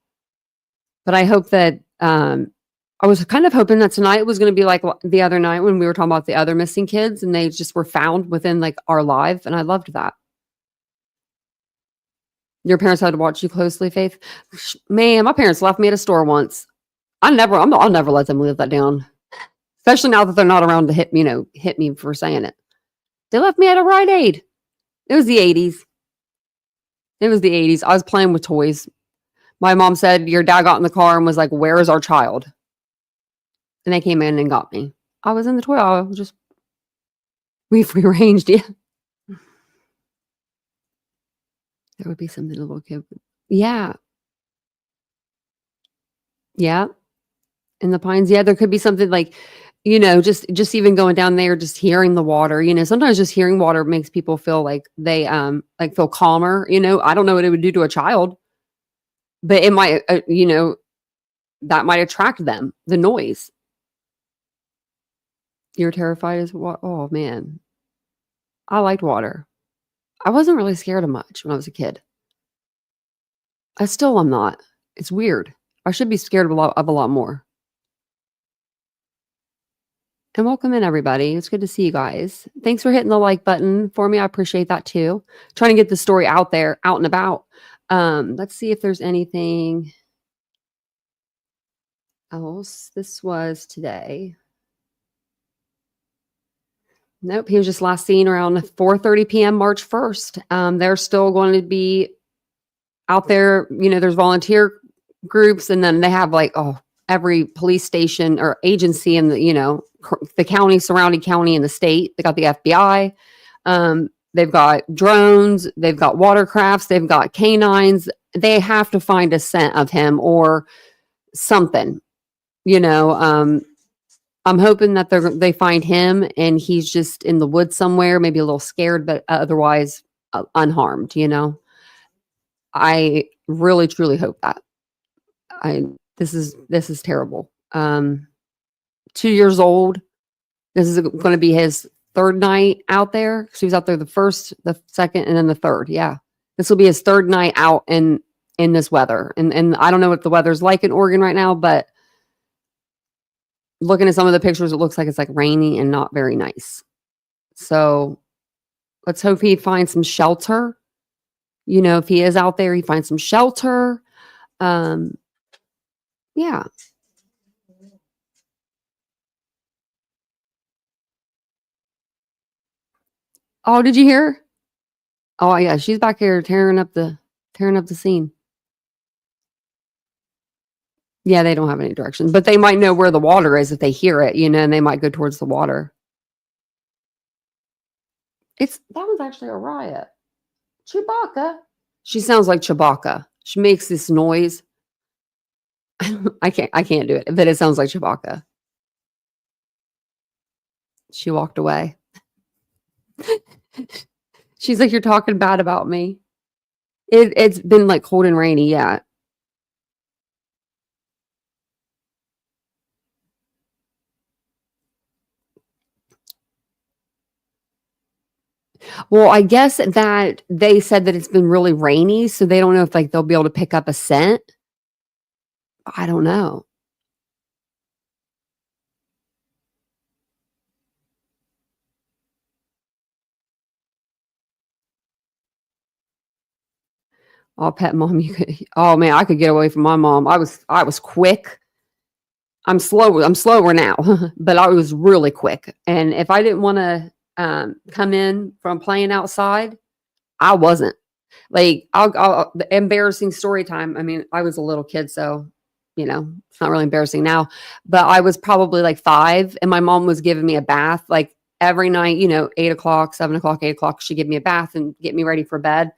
But I hope that, I was kind of hoping that tonight was going to be like the other night when we were talking about the other missing kids and they just were found within like our live. And I loved that. Your parents had to watch you closely, Faith? Man, my parents left me at a store once. I'll never let them live that down. Especially now that they're not around to hit me for saying it. They left me at a Rite Aid. It was the 80s. It was the 80s. I was playing with toys. My mom said, your dad got in the car and was like, where is our child? And they came in and got me. I was in the toy aisle. We rearranged it. There would be something a little kid. Yeah. Yeah. In the pines. Yeah. There could be something like, just even going down there, just hearing the water, sometimes just hearing water makes people feel like they, like feel calmer, I don't know what it would do to a child, but it might, that might attract them, the noise. You're terrified as what? Oh man. I liked water. I wasn't really scared of much when I was a kid. I still am not. It's weird. I should be scared of a lot more. And welcome in, everybody. It's good to see you guys. Thanks for hitting the like button for me. I appreciate that too. Trying to get the story out there, out and about. Let's see if there's anything else. This was today. Nope, he was just last seen around 4:30 p.m. March 1st. They're still going to be out there. There's volunteer groups, and then they have like every police station or agency in the county, surrounding county, in the state. They got the FBI. They've got drones. They've got watercrafts. They've got canines. They have to find a scent of him or something. I'm hoping that they find him and he's just in the woods somewhere, maybe a little scared, but otherwise unharmed. I really, truly hope that. This is terrible. 2 years old. This is going to be his third night out there. So he was out there the first, the second, and then the third. Yeah, this will be his third night out in this weather. And I don't know what the weather's like in Oregon right now, but looking at some of the pictures, it looks like it's like rainy and not very nice. So let's hope he finds some shelter. If he is out there, he finds some shelter. Yeah. Oh, did you hear? Oh yeah, she's back here tearing up the scene. Yeah, they don't have any directions, but they might know where the water is if they hear it, and they might go towards the water. That was actually a riot. Chewbacca. She sounds like Chewbacca. She makes this noise. I can't do it, but it sounds like Chewbacca. She walked away. She's like, you're talking bad about me. It's been like cold and rainy, yeah. Well, I guess that they said that it's been really rainy, so they don't know if like they'll be able to pick up a scent. I don't know. Oh, pet mom, you could. Oh man, I could get away from my mom. I was quick. I'm slower now, but I was really quick. And if I didn't want to come in from playing outside, I wasn't. Like, I'll embarrassing story time. I mean, I was a little kid, so it's not really embarrassing now. But I was probably like 5, and my mom was giving me a bath like every night. 8 o'clock, 7 o'clock, 8 o'clock. She'd give me a bath and get me ready for bed.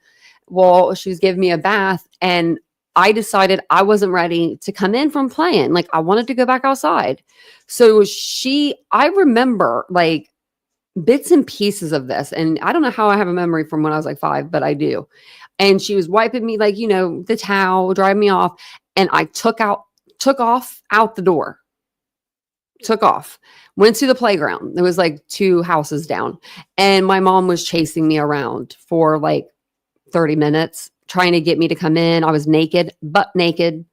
Well, she was giving me a bath, and I decided I wasn't ready to come in from playing. Like, I wanted to go back outside. So I remember like bits and pieces of this. And I don't know how I have a memory from when I was like 5, but I do. And she was wiping me like, the towel, driving me off. And I took off out the door, went to the playground. It was like 2 houses down. And my mom was chasing me around for like 30 minutes, trying to get me to come in. I was butt naked,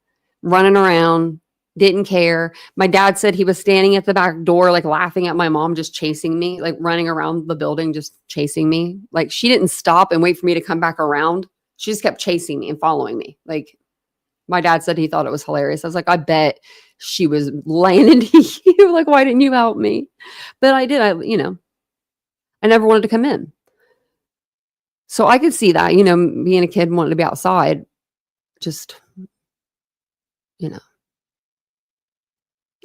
running around, didn't care. My dad said he was standing at the back door, like laughing at my mom, just chasing me, like running around the building, just chasing me. Like, she didn't stop and wait for me to come back around. She just kept chasing me and following me. Like, my dad said he thought it was hilarious. I was like, I bet she was laying into you. Like, why didn't you help me? But I did. I never wanted to come in. So I could see that, being a kid wanting to be outside, just,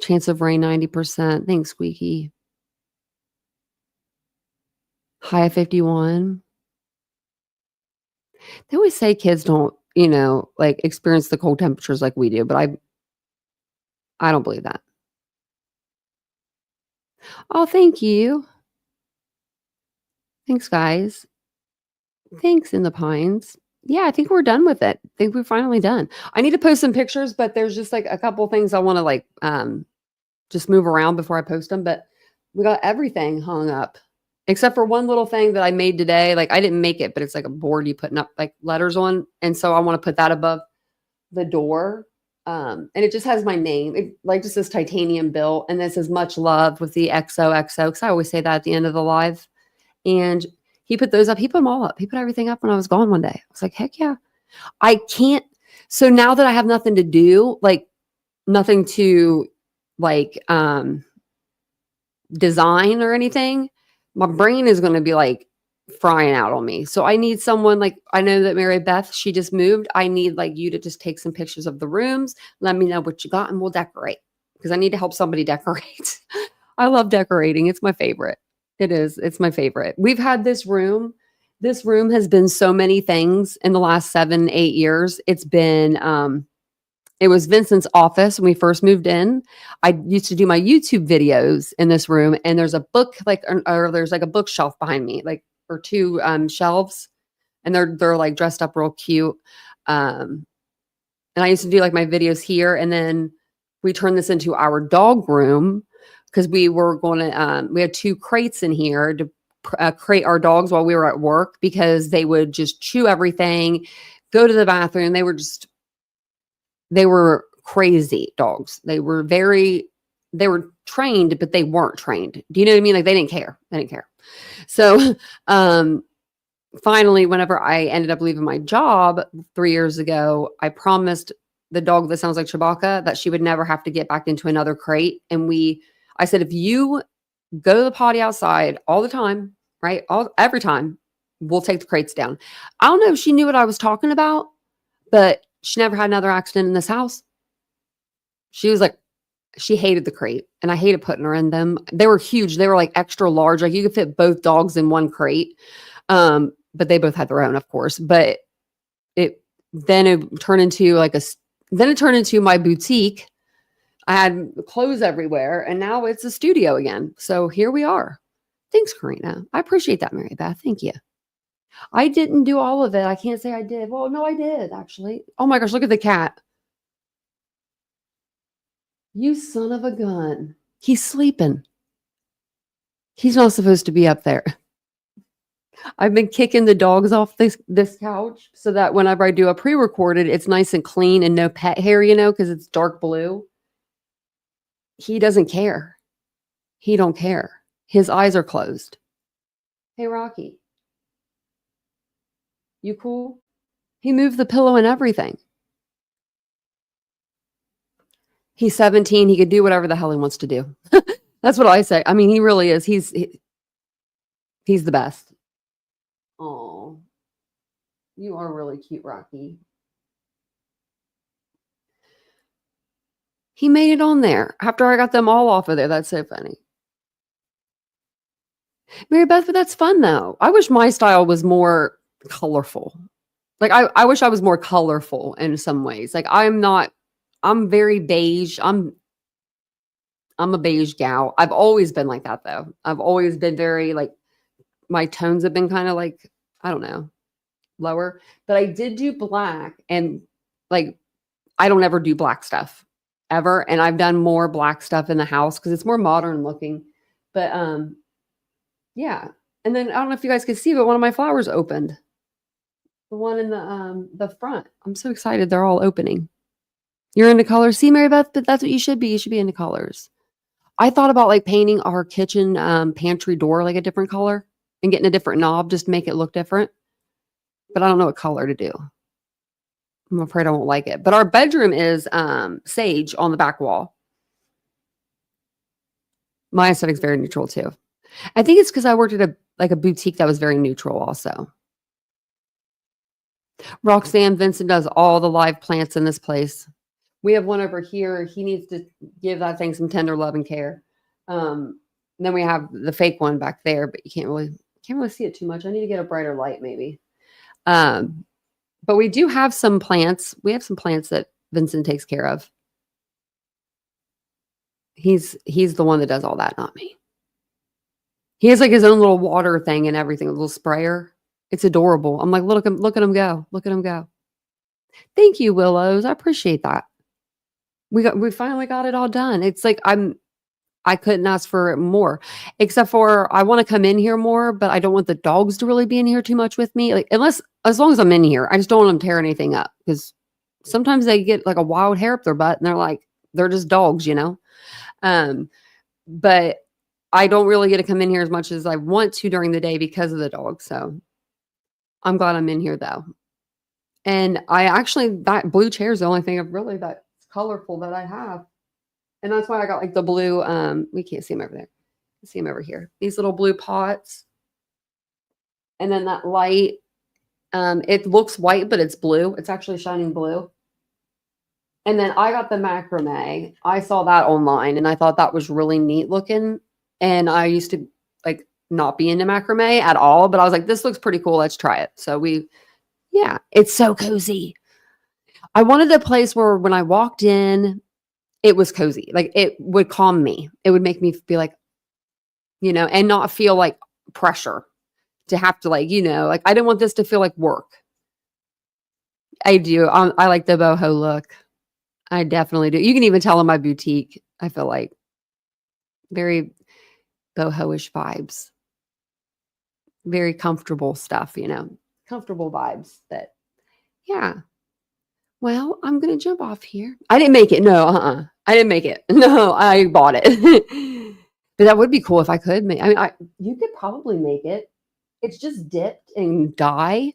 chance of rain 90%. Thanks, Squeaky. High of 51. They always say kids don't, you know, like experience the cold temperatures like we do, but I don't believe that. Oh, thank you. Thanks, guys. Thanks in the pines. Yeah, I think we're done with it. I think we're finally done. I need to post some pictures, but there's just like a couple things I want to like just move around before I post them. But we got everything hung up except for one little thing that I made today. Like I didn't make it, but it's like a board you putting up like letters on. And so I want to put that above the door. And it just has my name. It like just says TitaniumBuilt. And this is much love with the XOXO. Because I always say that at the end of the live. And he put those up. He put them all up. He put everything up when I was gone one day. I was like, heck yeah. I can't. So now that I have nothing to do, like nothing to like design or anything, my brain is going to be like frying out on me. So I need someone like, I know that Mary Beth, she just moved. I need like you to just take some pictures of the rooms. Let me know what you got and we'll decorate because I need to help somebody decorate. I love decorating. It's my favorite. It is. It's my favorite. We've had this room. This room has been so many things in the last 7-8 years. It's been, it was Vincent's office when we first moved in. I used to do my YouTube videos in this room, and there's a book like, or there's like a bookshelf behind me, like or two shelves, and they're like dressed up real cute. And I used to do like my videos here, and then we turned this into our dog room. Because we were going to, we had 2 crates in here to crate our dogs while we were at work because they would just chew everything, go to the bathroom. They were crazy dogs. They were trained, but they weren't trained. Do you know what I mean? Like they didn't care. They didn't care. So finally, whenever I ended up leaving my job 3 years ago, I promised the dog that sounds like Chewbacca that she would never have to get back into another crate. And I said, if you go to the potty outside all the time, right? Every time, we'll take the crates down. I don't know if she knew what I was talking about, but she never had another accident in this house. She was like, she hated the crate and I hated putting her in them. They were huge. They were like extra large. Like you could fit both dogs in one crate. But they both had their own, of course, but it turned into my boutique. I had clothes everywhere and now it's a studio again. So here we are. Thanks, Karina. I appreciate that, Mary Beth. Thank you. I didn't do all of it. I can't say I did. Well, no, I did actually. Oh my gosh, look at the cat. You son of a gun. He's sleeping. He's not supposed to be up there. I've been kicking the dogs off this couch so that whenever I do a pre-recorded, it's nice and clean and no pet hair, because it's dark blue. He doesn't care. He don't care. His eyes are closed. Hey, Rocky. You cool? He moved the pillow and everything. He's 17. He could do whatever the hell he wants to do. That's what I say. I mean, he really is. He's the best. Oh, you are really cute, Rocky. He made it on there after I got them all off of there. That's so funny. Mary Beth, but that's fun though. I wish my style was more colorful. Like I wish I was more colorful in some ways. Like I'm very beige. I'm a beige gal. I've always been like that though. I've always been very like, my tones have been kind of like, I don't know, lower, but I did do black and like, I don't ever do black stuff ever. And I've done more black stuff in the house because it's more modern looking, but yeah. And then I don't know if you guys could see, but one of my flowers opened. The one in the front. I'm so excited. They're all opening. You're into colors. See, Mary Beth, but that's what you should be. You should be into colors. I thought about like painting our kitchen pantry door like a different color and getting a different knob just to make it look different. But I don't know what color to do. I'm afraid I won't like it. But our bedroom is sage on the back wall. My aesthetic's very neutral too. I think it's because I worked at a boutique that was very neutral also. Roxanne Vincent does all the live plants in this place. We have one over here. He needs to give that thing some tender love and care. Then we have the fake one back there, but you can't really see it too much. I need to get a brighter light maybe. But we do have some plants. We have some plants that Vincent takes care of. He's the one that does all that, not me. He has like his own little water thing and everything, a little sprayer. It's adorable. I'm like, look at him go. Look at him go. Thank you, Willows. I appreciate that. We finally got it all done. It's like I couldn't ask for more, except for I want to come in here more, but I don't want the dogs to really be in here too much with me. Like as long as I'm in here, I just don't want them to tear anything up because sometimes they get like a wild hair up their butt and they're just dogs, you know? But I don't really get to come in here as much as I want to during the day because of the dog. So I'm glad I'm in here though. And that blue chair is the only thing that's colorful that I have. And that's why I got like the blue, we can't see them over there. See them over here. These little blue pots. And then that light, it looks white, but it's blue. It's actually shining blue. And then I got the macrame. I saw that online and I thought that was really neat looking. And I used to like not be into macrame at all, but I was like, this looks pretty cool. Let's try it. So it's so cozy. I wanted a place where when I walked in, it was cozy. Like it would calm me. It would make me be like, you know, and not feel like pressure to have to like, you know, like I didn't want this to feel like work. I do. I like the boho look. I definitely do. You can even tell in my boutique. I feel like very boho-ish vibes. Very comfortable stuff, you know, comfortable vibes that, yeah. Well, I'm going to jump off here. I didn't make it. No, I didn't make it. No, I bought it. But that would be cool if I could make, I mean, you could probably make it. It's just dipped in dye.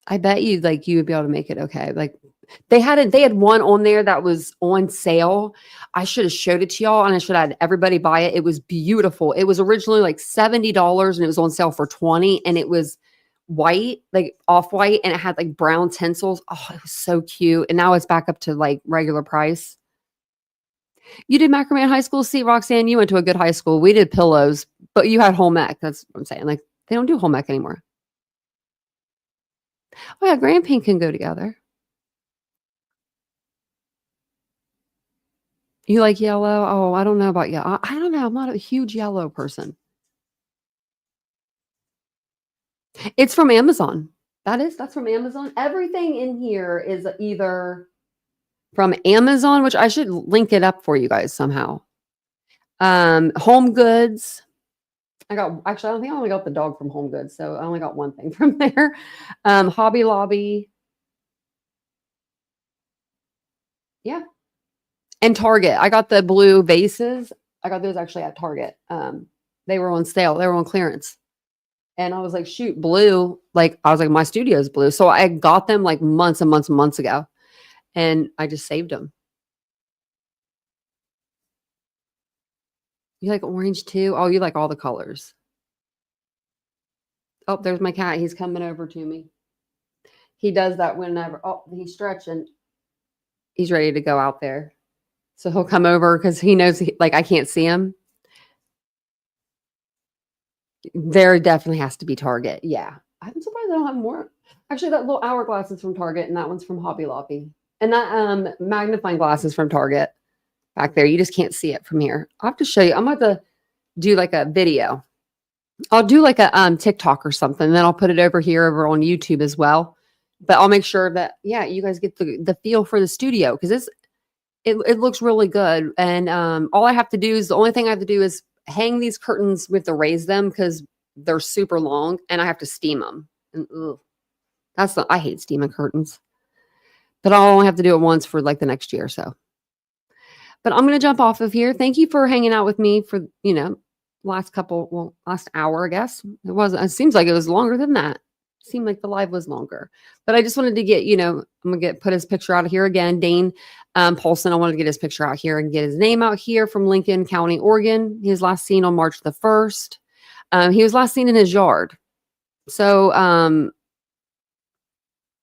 I bet you would be able to make it okay. Like they had one on there that was on sale. I should have showed it to y'all and I should have had everybody buy it. It was beautiful. It was originally like $70 and it was on sale for $20 and it was white, like off-white, and it had like brown tinsels. Oh, it was so cute. And now it's back up to like regular price. You did macrame in high school? See, Roxanne, you went to a good high school. We did pillows, but you had home ec. That's what I'm saying. Like they don't do home ec anymore. Oh yeah, gray and pink can go together. You like yellow? Oh, I don't know about yellow. I don't know. I'm not a huge yellow person. It's from Amazon. That's from Amazon. Everything in here is either from Amazon, which I should link it up for you guys somehow. Home Goods. I don't think I only got the dog from Home Goods, so I only got one thing from there. Hobby Lobby. Yeah. And Target. I got the blue vases. I got those actually at Target. They were on sale. They were on clearance. And I was like, shoot, blue. Like, I was like, my studio's blue. So I got them like months and months and months ago. And I just saved them. You like orange too? Oh, you like all the colors. Oh, there's my cat. He's coming over to me. He does that whenever. Oh, he's stretching. He's ready to go out there. So he'll come over because he knows like I can't see him. There definitely has to be Target. Yeah. I'm surprised I don't have more. Actually, that little hourglass is from Target and that one's from Hobby Lobby. And that magnifying glass is from Target back there. You just can't see it from here. I'll have to show you. I'm about to do like a video. I'll do like a TikTok or something. Then I'll put it over here over on YouTube as well. But I'll make sure that, yeah, you guys get the feel for the studio because it looks really good. And the only thing I have to do is hang these curtains. We have to raise them because they're super long and I have to steam them. And I hate steaming curtains. But I'll only have to do it once for like the next year or so. But I'm going to jump off of here. Thank you for hanging out with me for, last hour, I guess. It seems like it was longer than that. It seemed like the live was longer. But I just wanted to get, I'm going to put his picture out here again. Dane Paulsen, I wanted to get his picture out here and get his name out here from Lincoln County, Oregon. He was last seen on March the 1st. He was last seen in his yard. So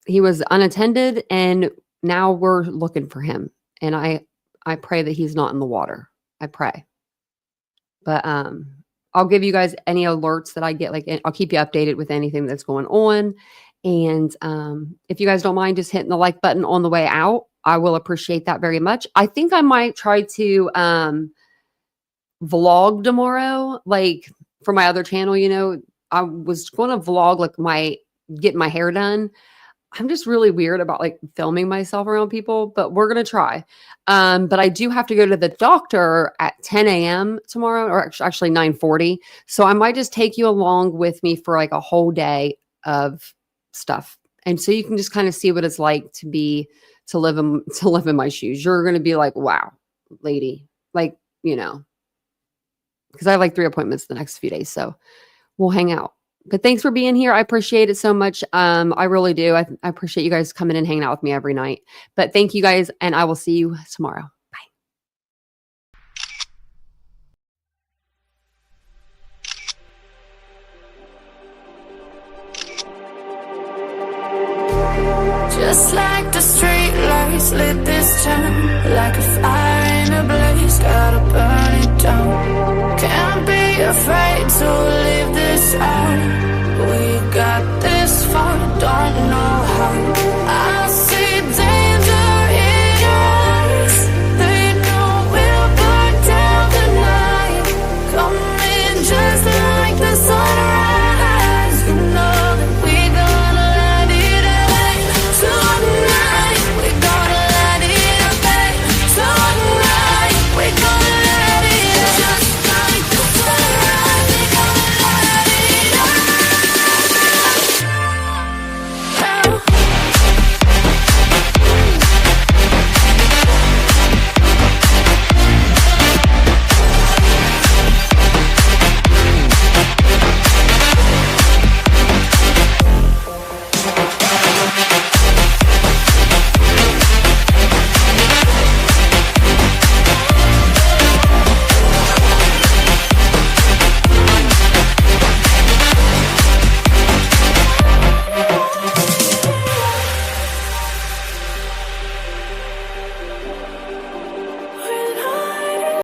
he was unattended and now we're looking for him. And I pray that he's not in the water. I pray. But I'll give you guys any alerts that I get. Like, I'll keep you updated with anything that's going on. And if you guys don't mind just hitting the like button on the way out, I will appreciate that very much. I think I might try to vlog tomorrow, like for my other channel. You know, I was going to vlog like getting my hair done. I'm just really weird about like filming myself around people, but we're going to try. But I do have to go to the doctor at 10 a.m. tomorrow, or actually 9:40. So I might just take you along with me for like a whole day of stuff. And so you can just kind of see what it's like to live in my shoes. You're going to be like, wow, lady, like, you know, because I have like 3 appointments the next few days. So we'll hang out. But thanks for being here. I appreciate it so much. I really do. I appreciate you guys coming and hanging out with me every night. But thank you guys, and I will see you tomorrow. Just like the street lights lit this town, like a fire in a blaze, gotta burn it down. Can't be afraid to